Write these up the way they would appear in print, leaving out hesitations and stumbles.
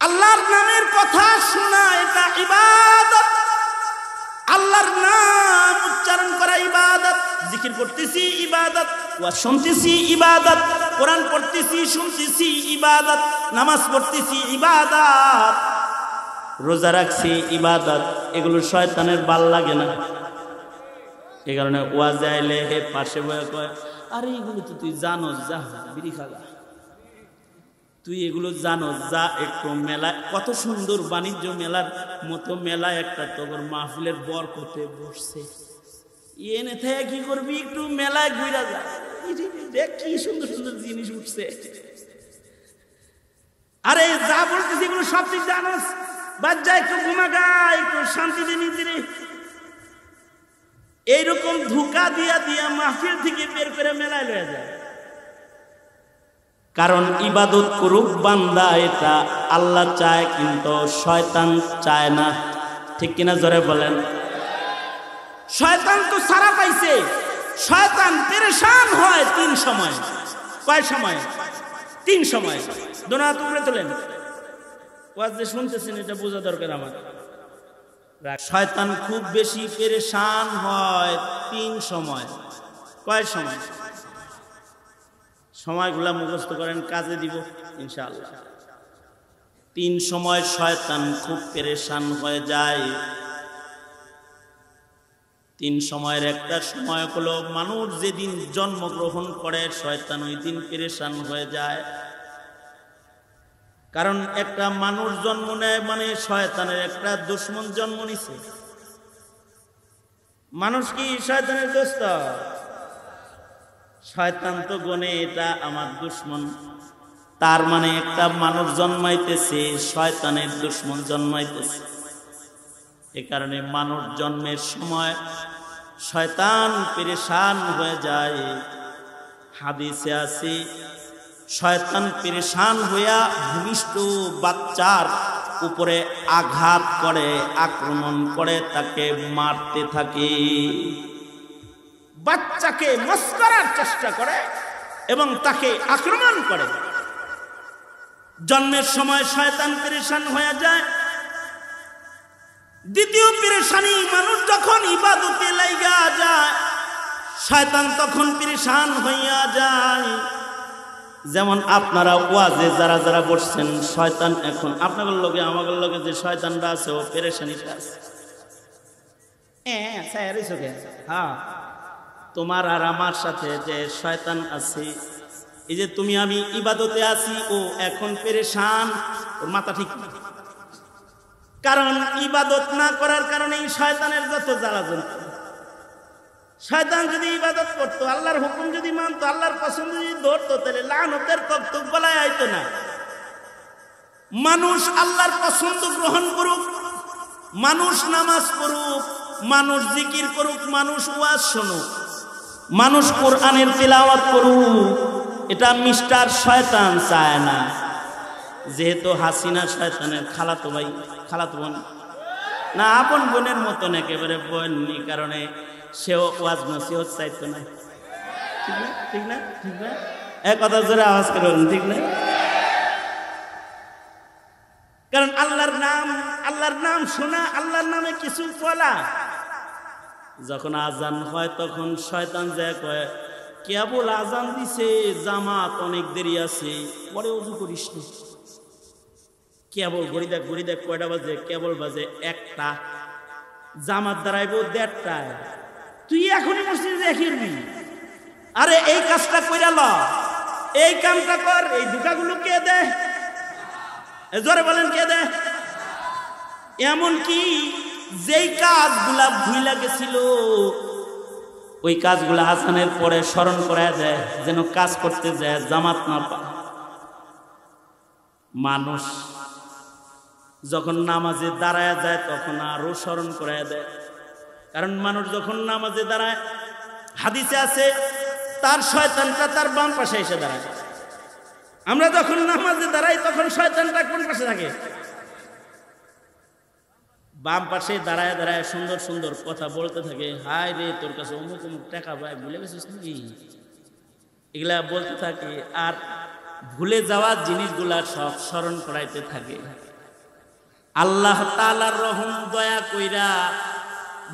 আল্লাহর নামের কথা শোনা এটা ইবাদত, আল্লাহর নাম উচ্চারণ করা ইবাদত, জিকির করতেছি ইবাদত, ওয়াজ শুনতেছি ইবাদত, কোরআন পড়তেছি শুনতেছি ইবাদত, নামাজ পড়তেছি ইবাদত, রোজা রাখছি ইবাদত। এগুলো শয়তানের ভাল লাগে না। এই কারণে ওয়াজে আইলে হে পাশে বয়ে কয়, আরে এগুলো তো তুই জানোস, যা বিড়ি খাগা, তুই এগুলো জানোস, যা একটু মেলা, কত সুন্দর বাণিজ্য মেলার মতো মেলা একটা তোর মাহফিলের বরকতে বসছে, এনে থেকে কি করবি, একটু মেলায় ঘুরা যা, দেখ কি সুন্দর সুন্দর জিনিস উঠছে। আরে যা বলতেছি এগুলো সব তুই জানোস, বাদ যা, একটু ঘুমাগা, একটু শান্তিতে নিজেরে। এইরকম ধোঁকা দিয়া দিয়া মাহফিল থেকে বের করে মেলায় লয়ে যায়। কারণ ইবাদত করুক বান্দা, এটা আল্লাহ চায়, কিন্তু শয়তান চায় না। ঠিক কিনা জোরে বলেন? শয়তান তো সারা পাইছে, শয়তান পেরেশান হয় তিন সময়। কয় সময়? তিন সময়। দোনা তুলে তোলেন, ওয়াজ যে শুনতেছেন এটা বোঝা দরকার আমার। শয়তান খুব বেশি পেরেশান হয় তিন সময়। কয় সময়? সময়গুলা মুখস্থ করেন, কাজে দিব ইনশাআল্লাহ। তিন সময় শয়তান খুব পেরেশান হয়ে যায়। তিন সময়ের একটা সময় হলো মানুষ যেদিন জন্মগ্রহণ করে, শয়তান ওই দিন পেরেশান হয়ে যায়। কারণ একটা মানুষ জন্ম নেয় মানে শয়তানের একটা দুশ্মন জন্ম নিছে। মানুষ কি শয়তানের দোস্ত? শয়তান তো গনে এটা আমার দুশ্মন, তার মানে একটা মানুষ জন্মাইতেছে, শয়তানের দুশ্মন জন্মাইতেছে। এ কারণে মানুষ জন্মের সময় শয়তান পেরেশান হয়ে যায়। হাদিসে আছে, শয়তান পেরেশান হইয়া ভূমিষ্ঠ বাচ্চার উপরে আঘাত করে, আক্রমণ করে, তাকে মারতে থাকে। বাচ্চাকে মস্করার চেষ্টা করে এবং তাকে আক্রমণ করে। জন্মের সময় শয়তান পেরেশান হয়ে যায়। দ্বিতীয় পেরেশানি, মানুষ যখন ইবাদতে লাইগা যায়, শয়তান তখন পেরেশান হইয়া যায়। যেমন আপনারা ওয়াজে যারা যারা বসছেন, শয়তান এখন আপনাদের লগে আমাদের লগে যে শয়তানটা আছে, ও পেরেশানিতে আছে। হ্যাঁ, তোমার আর আমার সাথে যে শয়তান আছে, এই যে তুমি আমি ইবাদতে আছি, ও এখন পেরেশান, ওর মাথা ঠিক না। কারণ ইবাদত না করার কারণেই শয়তানের যত জ্বালাতন। শয়তান যদি ইবাদত করতো, আল্লাহর হুকুম যদি মানতো, আল্লাহর পছন্দ যদি ধরতো, তাহলে লানতের তকতক বলায় আইতো না। মানুষ আল্লাহর পছন্দ গ্রহণ করুক, মানুষ নামাজ পড়ুক, মানুষ জিকির করুক, মানুষ ওয়াজ শুনুক, মানুষ কোরআনের তিলাওয়াত করুক, এটা মিস্টার শয়তান চায় না। যেহেতু হাসিনা শয়তানের খালাতো ভাই, খালাতো বোন না, আপন বোনের মতন একেবারে বোননি, কারণে সেও ওয়াজ নসিহত চাইতো না। ঠিক না? ঠিক না? ঠিক না? এক কথা জোরে আওয়াজ করে বলুন, ঠিক না? কারণ আল্লাহর নাম শোনা, আল্লাহর নামে কিছু বলা। যখন আজান হয় তখন শয়তান যায় কয়, কেবল আজান দিছে, জামাত অনেক দেরি আছে, পরে ওযু করিস না। কেবল ঘড়ি দেখ কয়টা বাজে, কেবল বাজে 1টা, জামাত দাঁড়াইব 1:30টায়, তুই এখনই মসজিদে দেখবি। আরে এই কাজটা কইরা ল, এই কামটা কর। এই ধোঁকাগুলো কে দেয়? জোরে বলেন, কে দেয়? এমন কি যেই কাজগুলা ভুইলা গেছিল, ওই কাজগুলা আজানের পরে স্মরণ করায় দেয়, যেন কাজ করতে যায়, জামাত না পায়। মানুষ যখন নামাজে দাঁড়ায় যায় তখন আরো স্মরণ করায় দেয়। কারণ মানুষ যখন নামাজে দাঁড়ায়, হাদিসে আছে, তার শয়তানটা তার বাম পাশে এসে দাঁড়ায়। আমরা যখন নামাজে দাঁড়াই তখন শয়তানটা কোন পাশে থাকে? বাম পাশে দাঁড়ায় দাঁড়ায় সুন্দর সুন্দর কথা বলতে থাকে। হায় রে, তোর কাছে অমুক অমুক টাকা পায়, ভুলে গেছিস নাকি? এগুলা বলতে থাকে, আর ভুলে যাওয়া জিনিসগুলা সব স্মরণ করাইতে থাকে। আল্লাহ তাআলার রহম দয়া কইরা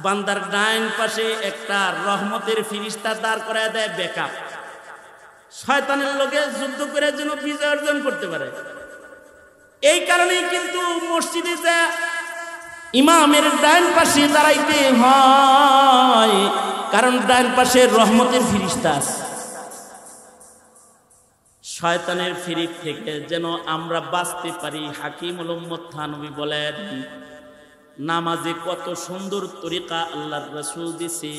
বান্দার ডাইন পাশে একটা রহমতের ফিরিস্তা দাঁড় করায় দেয় ব্যাকআপ, শয়তানের লোকে যুদ্ধ করে যেন বিজয় অর্জন করতে পারে। এই কারণেই কিন্তু মসজিদে যা ইমামের ডাইন পাশে দাঁড়াইতে হয়, কারণ ডাইন পাশে রহমতের ফিরিস্তা আছে। শয়তানের ফিরিক থেকে যেন আমরা বাঁচতে পারি। হাকিমুল উম্মত থানবী বলেন, নামাজে কত সুন্দর তরিকা আল্লাহর রাসূল দিছে।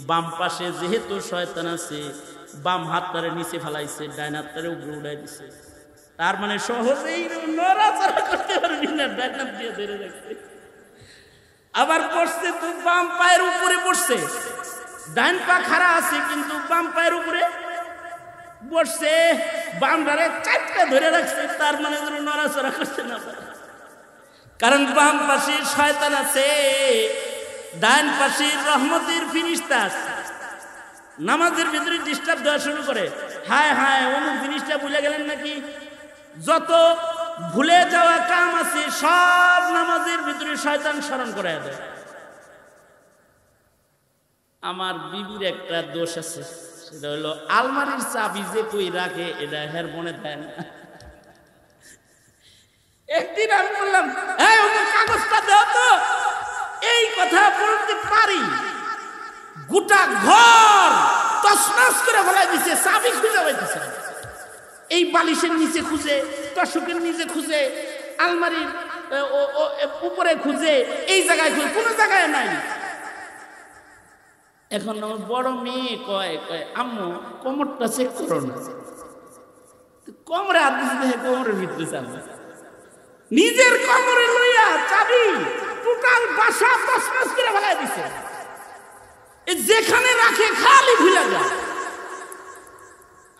বাম পাশে যেহেতু শয়তান আছে, বাম হাতটারে নিচে ফেলাইছে, ডাইন হাতটারে উপরে উঠাই দিছে। তার মানে সহজেই নড়াচড়া করতে পারবি না, ডাইন হাত দিয়ে ধরে রাখছে। আবার পড়ছে তো বাম পায়ের উপরে পড়ছে, ডাইন পা খাড়া আছে কিন্তু বাম পায়ের উপরে বসছে, বাম ধারে চারটা ধরে রাখছে। তার মানে নড়াচড়া করছে না, কারণ বাম পাশে শয়তান আছে, ডান পাশে রহমতের ফিরিস্তা আছে। নামাজের ভিতরে ডিস্টার্ব দেওয়া শুরু করে, হায় হায় অমুক জিনিসটা ভুলে গেলেন নাকি। যত ভুলে যাওয়া কাম আছে সব নামাজের ভিতরে শয়তান স্মরণ করে দেয়। আমার বিবির একটা দোষ আছে, সেটা হলো আলমারির চাবি যে কই রাখে এটা হের মনে থাকে না। একদিন আমি বললাম, এই ওকে কাগজটা দাও তো, এই কথা বলতে পারি, গোটা ঘর তছনছ করে ফেলাই দিছে, চাবি খুঁজে পাইতেছে। এই বালিশের নিচে খুঁজে, তশকের নিচে খুঁজে, আলমারির উপরে খুঁজে, এই জায়গায় খুঁজে, কোনো জায়গায় নাই। এখন আমার বড় মেয়ে কয় আম্মু কোমরটা চেক করো না। কোমরে হাত দিতে দেখে কোমরের ভিতরে চাবি, নিজের কোমরে লইয়া চাবি টোটাল বাসা তছনছ করে ফেলাই দিছে। যেখানে রাখে খালি ভুলে যায়।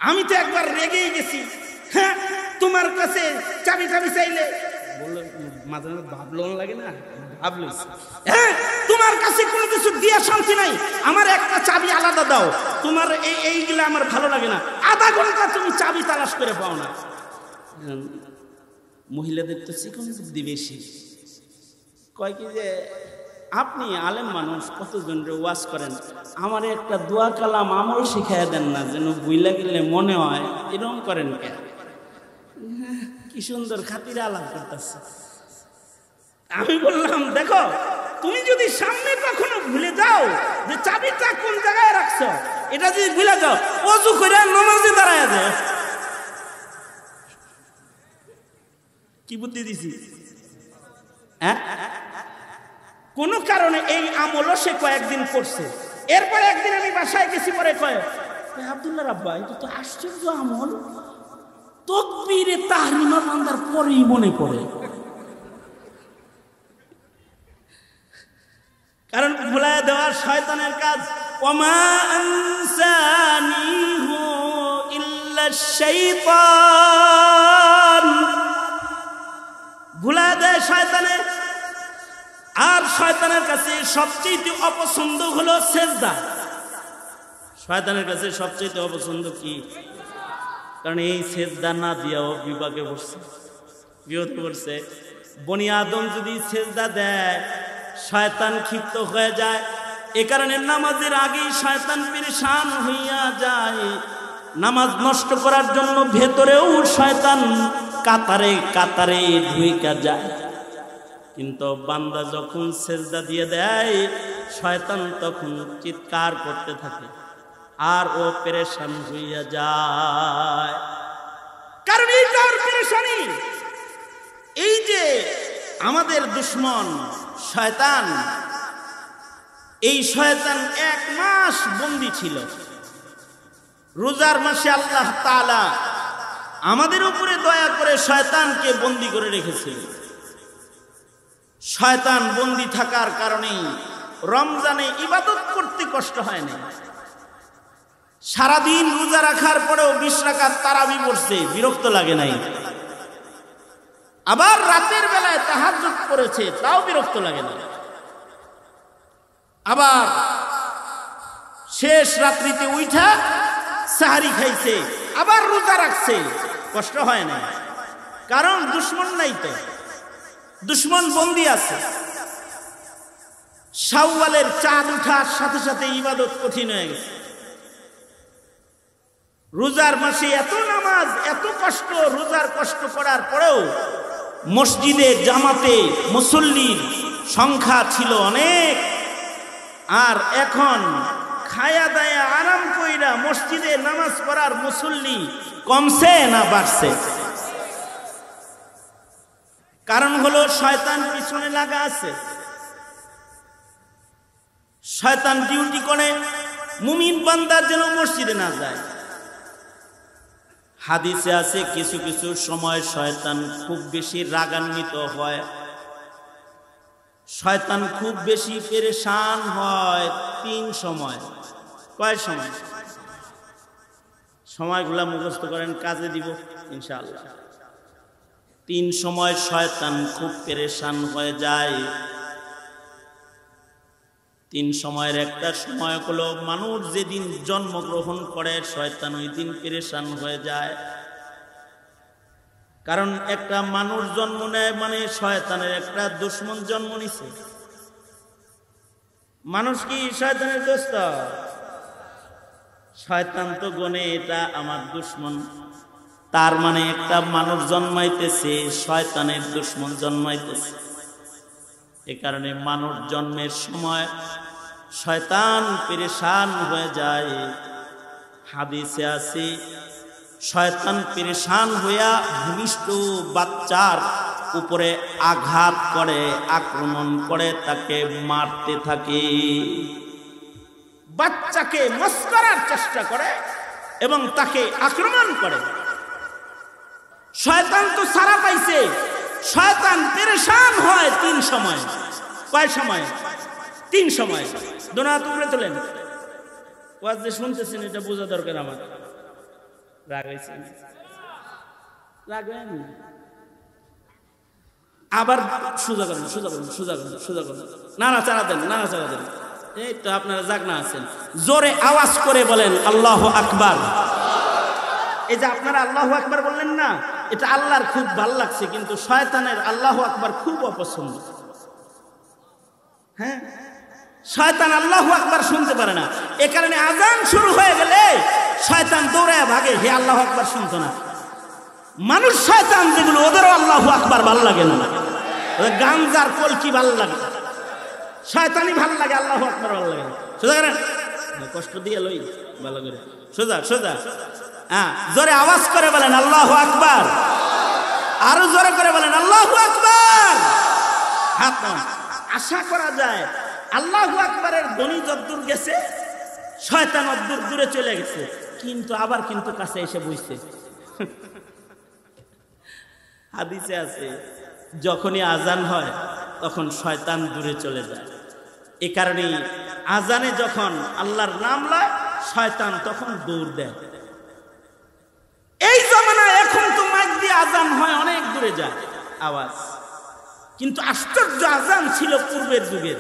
আমি তো একবার রেগেই গেছি, হ্যাঁ তোমার কাছে চাবি টাবি চাইলে বললো, মাঝে মাঝে ভাবলো লাগে না, ভাবলো হ্যাঁ তোমার কাছে কোনো কিছু দিয়া শান্তি নাই, আমার একটা চাবি আলাদা দাও, তোমার এইগুলা আমার ভালো লাগে না। আধা ঘন্টা তুমি চাবি তালাশ করে পাও না। মহিলাদের তো চিকন বুদ্ধি বেশি, কয় কি যে আপনি আলেম মানুষ, কতজনরে ওয়াজ করেন, আমার একটা দোয়া কালাম আমল শিখাইয়া দেন না, যেন বুইলা গেলে মনে হয়, এরকম করেন কেন? কি সুন্দর খাতিরে আলাপ করতেছে। আমি বললাম, দেখো তুমি যদি সামনে কখনো ভুলে যাও যে চাবিটা কোন জায়গায় রাখছো, এটা যদি ভুলে যাও, ওযু করে নামাজে দাঁড়ায় যায়। কি বুদ্ধি দিছি? হ্যাঁ, কোন কারণে এই আমলও সে কয়েকদিন করছে। এরপরে একদিন আমি বাসায় গেছি, পরে কয় আব্দুল্লাহ রাব্বা, এটা তো আশ্চর্য আমল, তাকবীরে তাহরিমা বান্দার পরেই মনে পড়ে। কারণ ভুলায় দেওয়া শয়তানের কাজ। ওমা আনসানিহু ইল্লা শাইতান, ভুলায় দেয় শয়তানে। আর শয়তানের কাছে সবচেয়ে অপছন্দ হলো সেজদা। শয়তানের কাছে সবচেয়ে অপছন্দ কি? কারণ এই সেজদা না দিয়াও বিপাকে পড়ছে, বিপদে পড়ছে। বনি আদম যদি সেজদা দেয় শয়তান ক্ষিপ্ত হয়ে যায়। এ কারণে নামাজের আগেই শয়তান পেরেশান হইয়া যায়। নামাজ নষ্ট করার জন্য ভেতরেও শয়তান কাতারে কাতারে ঢুইকা যায়। কিন্তু বান্দা যখন সেজদা দিয়ে দেয়, শয়তান তখন চিৎকার করতে থাকে আর ও পেরেশান হইয়া যায়। কারণ এই তার পেরেশানি, এই যে আমাদের দুশমন শয়তান, এই শয়তান 1 মাস বন্দী ছিল। রোজার মাসে আল্লাহ তাআলা আমাদের উপরে দয়া করে শয়তানকে বন্দী করে রেখেছিল। শয়তান বন্দী থাকার কারণে রমজানে ইবাদত করতে কষ্ট হয় না। সারাদিন রোজা রাখার পরেও 20 রাকাত তারাবি পড়ছে, বিরক্ত লাগে নাই। আবার রাতের বেলায় তাহাজ্জুদ করেছে, তাও বিরক্ত লাগে না। আবার শেষ রাত্রিতে উঠা সাহারি খাইছে, আবার রোজা রাখছে, কষ্ট হয় না। কারণ দুশমন নাই তো। দুশ্মন বন্দী আছে। শাওয়ালের চাঁদ ওঠার সাথে সাথে ইবাদত কঠিন হয়ে গেছে। রোজার মাসে এত নামাজ, এত কষ্ট, রোজার কষ্ট করার পরেও মসজিদে জামাতে মুসল্লির সংখ্যা ছিল অনেক। আর এখন খায়া দায়া আরাম কইরা মসজিদে নামাজ পড়ার মুসল্লি কমছে না বাড়ছে? কারণ হলো শয়তান পিছনে লাগা আছে। শয়তান ডিউটি করে মুমিন বান্দার যেন মসজিদে না যায়। হাদিসে আছে কিছু কিছু সময় শয়তান খুব বেশি রাগান্বিত হয়, শয়তান খুব বেশি পেরেশান হয় 3 সময়। কয় সময়? সময়গুলা মুখস্থ করেন, কাজে দিব ইনশাআল্লাহ। 3 সময় শয়তান খুব পেরেশান হয়ে যায়। 3 সময়ের একটা সময় হলো মানুষ যেদিন জন্মগ্রহণ করে শয়তান ওই দিন পেরেশান হয়ে যায়। কারণ একটা মানুষ জন্ম নেয় মানে শয়তানের একটা দুশ্মন জন্ম নিছে। মানুষ কি শয়তানের দোস্ত? শয়তান তো গনে এটা আমার দুশ্মন, তার মানে একটা মানুষ জন্মাইতেছে, শয়তানের দুশ্মন জন্মাইতেছে। এ কারণে মানুষ জন্মের সময় শয়তান পেরেশান হয়ে যায়। হাদিসে আছে শয়তান পেরেশান হইয়া ভূমিষ্ঠ বাচ্চার উপরে আঘাত করে, আক্রমণ করে, তাকে মারতে থাকে। বাচ্চাকে মস্করার চেষ্টা করে এবং তাকে আক্রমণ করে। শয়তান তো সারা পাইছে, শয়তান পেরেশান হয় 3 সময়। কয় সময়? 3 সময়। দোনা তুলে তোলেন। ওয়াজ যে শুনতেছেন এটা বোঝা দরকার আমার। রাগ হয়েছে? রাগবেন আবার সোজা করেন, সোজা করেন, সোজা করেন, সোজা করেন, নাড়াচাড়া দেন, নাড়াচাড়া দেন। এই তো আপনারা জাগনা আছেন। জোরে আওয়াজ করে বলেন আল্লাহু আকবার। এই যে আপনারা আল্লাহু আকবার বললেন না, এটা আল্লাহর খুব ভালো লাগছে, কিন্তু শয়তানের আল্লাহু আকবার খুব অপছন্দ। হ্যাঁ, শয়তান আল্লাহু আকবার শুনতে পারে না। এ কারণে আজান শুরু হয়ে গেলে শয়তান দৌড়ায় ভাগে, হে আল্লাহু আকবার শুনতো না। মানুষ শয়তান যেগুলো, ওদেরও আল্লাহু আকবার ভালো লাগে না। গাঞ্জার কলকি ভালো লাগে, শয়তানি ভালো লাগে, আল্লাহু আকবার ভালো লাগে না। সোজা করেন, কষ্ট দিয়ে লই ভালো করে, সোজা সোজা। হ্যাঁ, জোরে আওয়াজ করে বলেন আল্লাহু আকবার। আরো জোরে করে বলেন আল্লাহু আকবার। হাত নামান। আশা করা যায় আল্লাহু আকবারের ধ্বনি যদ্দূর গেছে শয়তান অদ্দূর দূরে চলে গেছে, কিন্তু আবার কিন্তু কাছে এসে বসছে। হাদিসে আছে যখনই আজান হয় তখন শয়তান দূরে চলে যায়। এ কারণে আজানে যখন আল্লাহর নাম লয় শয়তান তখন দৌড় দেয়। এই জামানায় এখন তো মাইক দিয়ে আজান হয়, অনেক দূরে যায় আওয়াজ, কিন্তু আশ্চর্য আজান ছিল পূর্বের যুগের।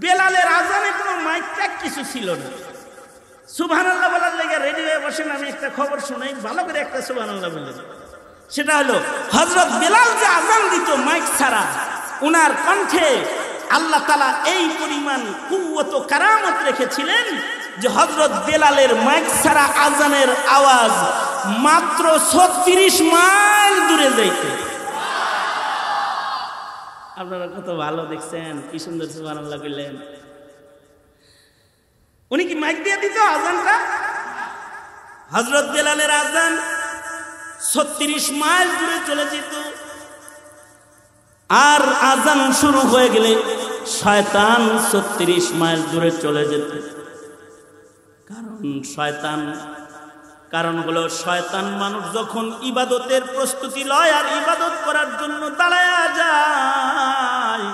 বেলালের আজানে কোনো মাইক ট্যাক কিছু ছিল না। সুবহানাল্লাহ বলার লেগে রেডি হয়ে বসেন। আমি একটা খবর শুনাই, ভালো করে একটা সুবহানাল্লাহ বললেন। সেটা হলো হযরত বেলাল যে আজান দিত মাইক ছাড়া, উনার কণ্ঠে আল্লাহ তাআলা এই পরিমাণ কুওয়াত ও কারামত রেখেছিলেন যে হযরত বেলালের মাইক ছাড়া আজানের আওয়াজ মাত্র 36 মাইল দূরে যাইত। আপনারা কত ভালো দেখছেন, কি সুন্দর সুবহানাল্লাহ বললেন। উনি কি মাইক দিয়ে দিত আজানটা? হযরত বেলালের আজান 36 মাইল দূরে চলে যেত। আর আজান শুরু হয়ে গেলে শয়তান 36 মাইল দূরে চলে যেত। কারণ হলো শয়তান মানুষ যখন ইবাদতের প্রস্তুতি লয় আর ইবাদত করার জন্য দাঁড়ায়া যায়,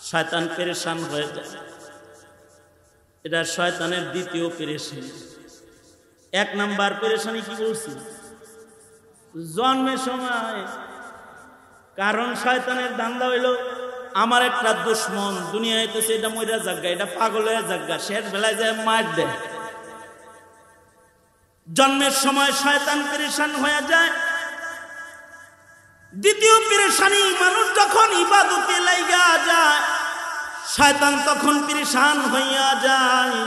শয়তান পেরেশান হয়ে যায়। এটা শয়তানের দ্বিতীয় পেরেশানি। 1 নাম্বার পেরেশানি কি বলছি? জন্মের সময়। কারণ শয়তানের ধান্দা হইল আমার একটা দুশ্মন দুনিয়ায় আইতেছে, এটা মইরা জায়গা, এটা পাগল হয়ে জায়গা, শেষ বেলায় যায় মার দেয়। জন্মের সময় শয়তান পেরেশান হয়ে যায়। দ্বিতীয় পেরেশানি, মানুষ যখন ইবাদতে লাইগা যায় শয়তান তখন পেরেশান হইয়া যায়।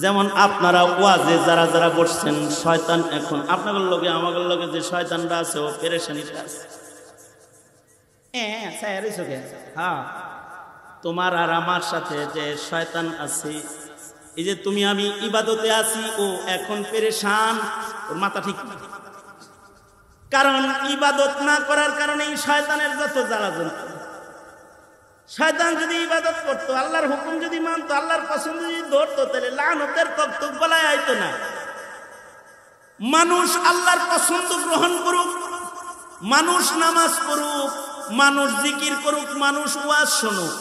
যেমন আপনারা ওয়াজে যারা যারা বসছেন, শয়তান এখন আপনাদের লগে আমাদের লগে যে শয়তানরা আছে ও পেরেশানিতে আছে। হ্যাঁ, তোমার আর আমার সাথে যে শয়তান আছে, এই যে তুমি আমি ইবাদতে আছি, ও এখন পেরেশান, ওর মাথা ঠিক না। কারণ ইবাদত না করার কারণে শয়তানের যত জ্বালাতন। শয়তান যদি ইবাদত করতো, আল্লাহর হুকুম যদি মানতো, আল্লাহর পছন্দ যদি ধরতো, তাহলে লানতের তকতক গলায় আইতো না। মানুষ আল্লাহর পছন্দ গ্রহণ করুক, মানুষ নামাজ পড়ুক, মানুষ জিকির করুক, মানুষ ওয়াজ শুনুক,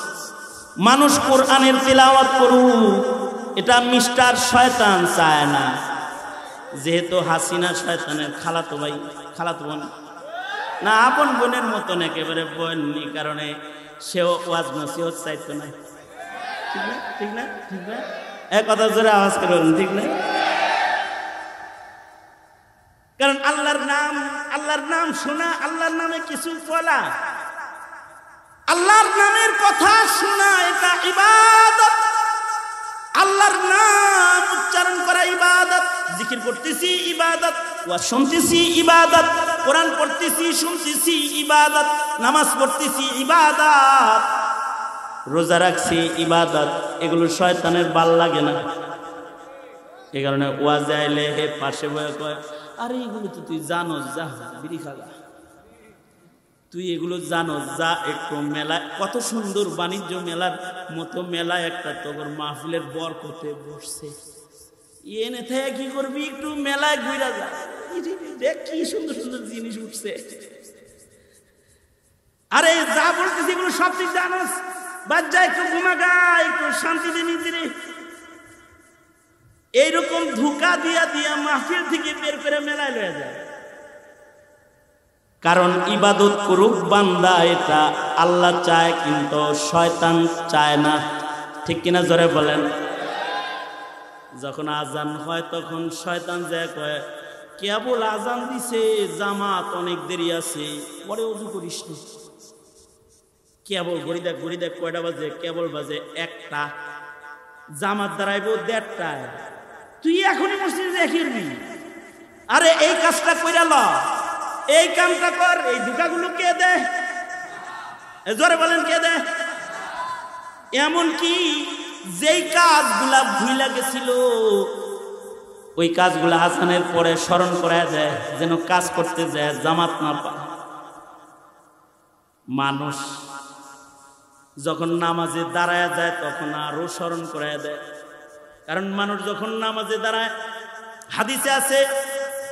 মানুষ কোরআনের তিলাওয়াত করুক, এটা মিস্টার শয়তান চায় না। যেহেতু হাসিনা শয়তানের খালাতো ভাই, খালাতো বোন না, আপন বোনের মতন একেবারে বোননি, কারণে সেও ওয়াজ নসিহত চাইতো না। ঠিক না? ঠিক না? ঠিক না? এক কথা জোরে আওয়াজ করে বলুন, ঠিক না? কারণ আল্লাহর নাম শোনা, আল্লাহর নামে কিছু বলা, আল্লাহর নামের কথা শোনা, এটা ইবাদত। আল্লাহর নাম উচ্চারণ করা ইবাদত, জিকির করতেছি ইবাদত, ওয়াজ শুনতেছি ইবাদত, কোরআন পড়তেছি শুনতেছি ইবাদত, নামাজ পড়তেছি ইবাদত, রোজা রাখছি ইবাদত। এগুলো শয়তানের ভাল লাগে না। এই কারণে ওয়াজে আইলে হে পাশে বয়ে কয়, আরে এগুলো তো তুই জানোস, যা বিড়ি খাগা, তুই এগুলো জানোস, যা একটু মেলা, কত সুন্দর বাণিজ্য মেলার মতো মেলা একটা তোর মাহফিলের বরকতে বসছে, এনে থেকে কি করবি, একটু মেলায় ঘুরা যা, দেখ কি সুন্দর সুন্দর জিনিস উঠছে। আরে যা বলতেছি এগুলো সব তুই জানোস, বাদ যা, একটু ঘুমাগা, একটু শান্তিতে নিজেরে। এইরকম ধোঁকা দিয়া দিয়া মাহফিল থেকে বের করে মেলায় লয়ে যায়। কারণ ইবাদত করুক বান্দা, এটা আল্লাহ চায়, কিন্তু শয়তান চায় না। ঠিক কিনা জোরে বলেন? যখন আজান হয় তখন শয়তান যায় কয়, কেবল আজান দিছে, জামাত অনেক দেরি আছে, পরে ওযু করিস না। কেবল ঘড়ি দেখ কয়টা বাজে, কেবল বাজে 1টা, জামাত দাঁড়াইব 1:30টায়, তুই এখনই মসজিদে দেখবি। আরে এই কাজটা কইরা ল, এই কামটা কর, এই ধোঁকাগুলো কে দে? জোরে বলেন, কে দে? এমনকি যেই কাজগুলা ভুইলা গেছিল, ওই কাজগুলা আজানের পরে স্মরণ করায় দেয়, যেন কাজ করতে যায় জামাত না পায়। মানুষ যখন নামাজে দাঁড়ায় যায় তখন আরো স্মরণ করায় দেয়। কারণ মানুষ যখন নামাজে দাঁড়ায়, হাদিসে আছে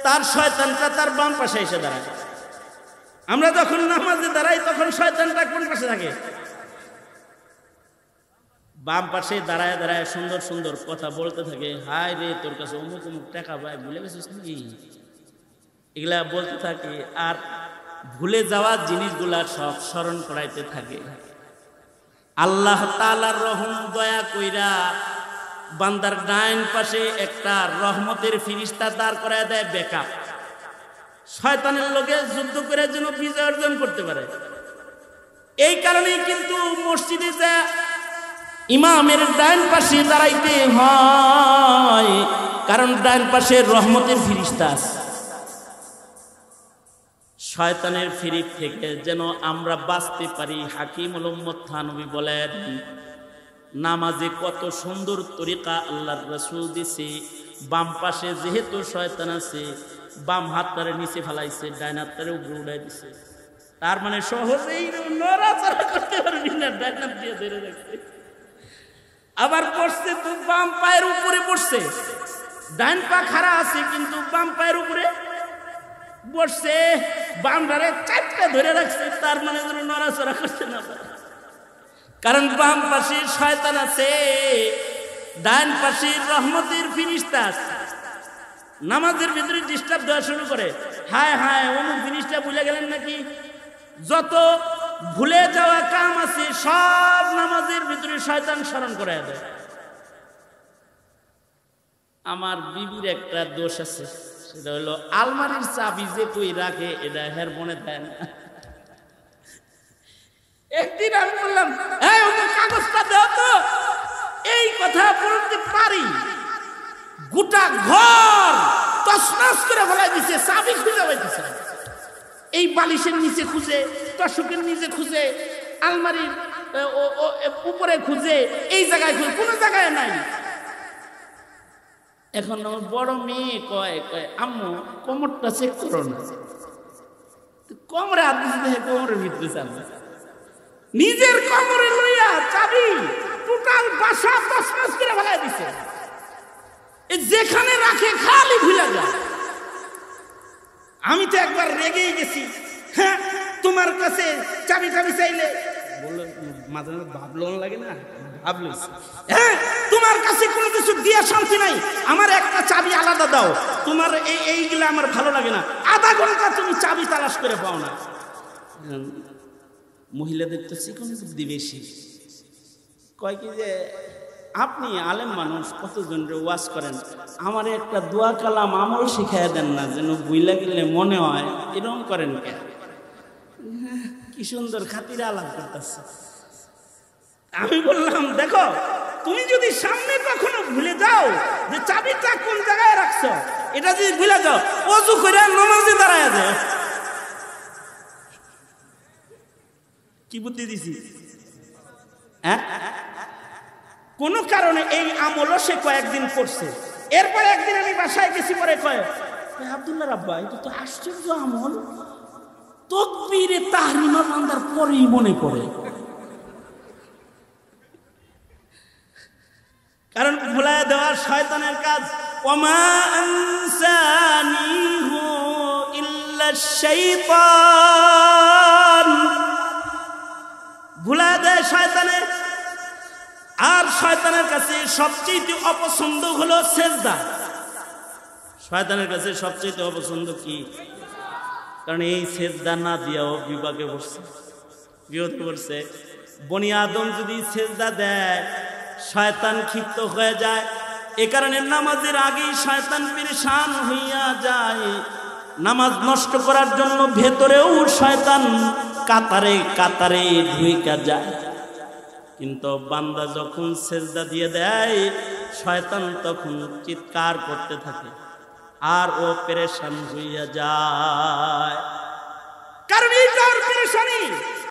তার শয়তানটা তার বাম পাশে এসে দাঁড়ায়। আমরা যখন নামাজে দাঁড়াই তখন শয়তানটা কোন পাশে থাকে? বাম পাশে দাঁড়ায় দাঁড়ায় সুন্দর সুন্দর কথা বলতে থাকে, হায় রে তোর কাছে অমুক অমুক টাকা ভাই, ভুলে গেছিস নাকি, এগুলা বলতে থাকে। আর ভুলে যাওয়া জিনিসগুলা সব স্মরণ করাইতে থাকে। আল্লাহ তাআলার রহম দয়া কইরা বান্দার ডাইন পাশে একটা রহমতের ফিরিস্তা দাঁড় করায় দেয়, ব্যাকআপ, শয়তানের লগে যুদ্ধ করে যেন বিজয় অর্জন করতে পারে। এই কারণেই কিন্তু মসজিদে যা ইমামের ডাইন পাশে দাঁড়াইতে হয়, কারণ ডাইন পাশে রহমতের ফিরিস্তা আছে। শয়তানের ফিরিক থেকে যেন আমরা বাঁচতে পারি, হাকিমুল উম্মত থানবী বলেন, নামাজে কত সুন্দর তরিকা আল্লাহর রাসূল দিছে। বাম পাশে যেহেতু শয়তান আছে, বাম হাতটারে নিচে ফেলাইছে, ডাইন হাতটারে উপরে উঠাই দিছে। তার মানে সহজেই নড়াচড়া করতে পারবি না, ডাইন হাত দিয়ে ধরে রাখছে। আবার পড়ছে তো বাম পায়ের উপরে পড়ছে, ডাইন পা খাড়া আছে কিন্তু বাম পায়ের উপরে বসছে, বাম ধারে চারটা ধরে রাখছে, তার মানে যেন নড়াচড়া করতে না পারে। কারণ বাম পাশে শয়তান আছে, ডান পাশে রহমতের ফিরিস্তা আছে। নামাজের ভিতরে ডিস্টার্ব দেওয়া শুরু করে, হায় হায় অমুক জিনিসটা ভুলে গেলেন নাকি। যত ভুলে যাওয়া কাম আছে সব নামাজের ভিতরে শয়তান স্মরণ করায় দেয়। আমার বিবির একটা দোষ আছে, সেটা হলো আলমারির চাবি যে কই রাখে, এটা হের মনে দেয় না। একদিন আমি বললাম, এই ওই কাগজটা দাও তো, এই কথা বলতে পারি, গোটা ঘর তছনছ করে ফেলাই দিছে, চাবি খুঁজে পাইতেছে। এই বালিশের নিচে খুঁজে, তোশকের নিচে খুঁজে, আলমারির উপরে খুঁজে, এই জায়গায় খুঁজে, কোনো জায়গায় নাই। এখন আমার বড় মেয়ে কয় আম্মু কোমরটা চেক করো না। কোমরে হাত দিতে, কোমরের ভিতরে চাবি, নিজের কোমরে লইয়া চাবি টোটাল বাসা তছনছ করে ফেলাই দিছে। যেখানে রাখে খালি ভুলে যায়। আমি তো একবার রেগেই গেছি, হ্যাঁ তোমার কাছে চাবি টাবি চাইলে বললো, মাঝে মাঝে ভাবলো লাগে না, ভাবলো হ্যাঁ তোমার কাছে কোনো কিছু দিয়া শান্তি নাই, আমার একটা চাবি আলাদা দাও, তোমার এইগুলো আমার ভালো লাগে না। আধা ঘন্টা তুমি চাবি তালাশ করে পাও না। মহিলাদের তো চিকন বুদ্ধি বেশি, কয় কি যে আপনি আলেম মানুষ, কতজনরে ওয়াজ করেন, আমার একটা দোয়া কালাম আমল শিখাইয়া দেন না, যেন বুইলা গেলে মনে হয়, এরকম করেন কেন? কি সুন্দর খাতিরে আলাপ করতেছে। আমি বললাম দেখো, তুমি যদি সামনে কখনো ভুলে যাও যে চাবিটা কোন জায়গায় রাখছো, এটা যদি ভুলে যাও, ওযু করে নামাজে দাঁড়ায় যাও। কি বুদ্ধি দিছি? হ্যাঁ, কোন কারণে এই আমলও সে কয়েকদিন করছে। এরপরে একদিন আমি বাসায় গেছি, পরে কয় আব্দুল্লাহ রাব্বা, এটা তো আশ্চর্য আমল, তাকবীরে তাহরিমা বান্দার পরেই মনে পড়ে। কারণ ভুলায় দেওয়ার শয়তানের কাজ। ওমা আনসানিহু ইল্লা শাইতান, ভুলায় দেয় শয়তানে। আর শয়তানের কাছে সবচেয়ে অপছন্দ হলো সেজদা। শয়তানের কাছে সবচেয়ে অপছন্দ কি? কারণ এই সেজদা না দিয়াও বিপাকে পড়ছে, বিপদে পড়ছে। বনি আদম যদি সেজদা দেয়, শয়তান ক্ষিপ্ত হয়ে যায়। এ কারণে নামাজের আগেই শয়তান পেরেশান হইয়া যায়। নামাজ নষ্ট করার জন্য ভেতরেও শয়তান কাতারে কাতারে ঢুইকা যায়। কিন্তু বান্দা যখন সেজদা দিয়ে দেয়, শয়তান তখন চিৎকার করতে থাকে আর ও পেরেশান হইয়া যায়। কারণ এইটার পেরেশানি